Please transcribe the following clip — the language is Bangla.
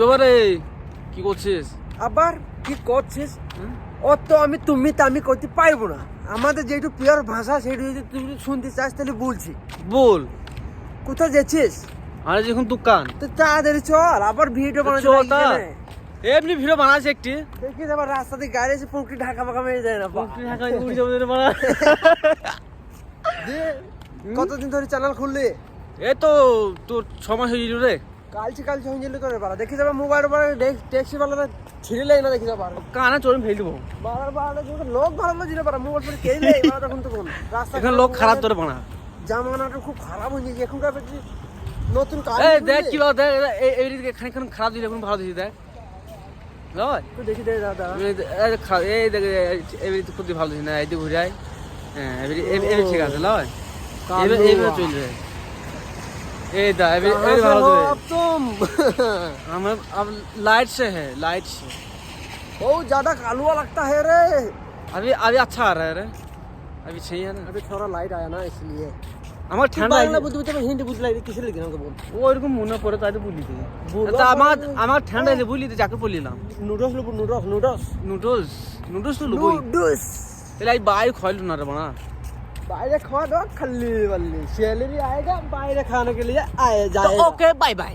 এবারে কি করছিস? আবার কি করছিস? ও তো আমি তুমি তা আমি করতে পারবো না। আমাদের যেটু পিওর ভাষা সেটু যদি তুই শুনতে চাস তাহলে বলছি। বল। কোথায় যাচ্ছিস? আরে যখন দোকান তো তাড়াতাড়ি চল, আবার ভিডিও বানাতে চল লাগি তা। কেনে? এমনি ভিডিও বানাচ্ছে একটি দেখি আবার রাস্তা দিয়ে গাড়ি এসে পুকুরি ঢাকা মাকা মেরে যায় না। ঢাকা উড়ে যাবে রে বাড়া। দে, কতদিন ধরে চ্যানেল খুললি? এই তো তোর 6 মাস হয়ে গেল রে। কালচি হয়ে গেল করে বাড়া। দেখি যাবে মোবাইল উপরে ট্যাক্সি বালারা ছিড়লে না দেখি যাবে। কানা চড়ে ফেল দেবো। বাড়া বাড়া যখন লোক ভালো না জিরে বাড়া মোবাইল পরে কেলে বাড়া তখন তখন রাস্তা এখন লোক খারাপ তোরে বানা। জামানাটা খুব খারাপ হয়ে গেছে এখনকার যে নতুন কাজ। এই দেখ কি বল দেখ এই দিকে খানিকক্ষণ খারাপ দিলে এখন ভালো দিছি দেখ। লয় তো দেখি দে দাদা। এই দেখ এই খুব ভালো দিছি না, এই দিকে ঘুরে যায়। হ্যাঁ এই ঠিক আছে লয়। এইভাবে চলবে। এই দা এই ভালো দিবে। अब तुम हम अब लाइट से है, लाइट से बहुत ज्यादा कालुआ लगता है रे। अभी अच्छा आ रहा है रे, अभी सही है ना। अभी थोड़ा लाइट आया ना इसलिए। আমার ঠান্ডা বাংলা বুঝতে বুঝতে হিন্দি বুঝলাই কিসে লিখে আমাকে বল। ও এরকম মনে পড়ে তাই তো বলি তুই। বুড়ো তা আমার বলে- আমার ঠান্ডা এলে বলি তো যাকে বলিলাম নুডলস লব নুডলস নুডলস তো লবই। নুডলস তাহলে এই বাইরে খাইলো না রে বানা। বাইরে খাওয়া দাওয়া খালি বললি सैलरी आएगा বাইরে खाने के लिए आए जाएगा। Okay bye bye.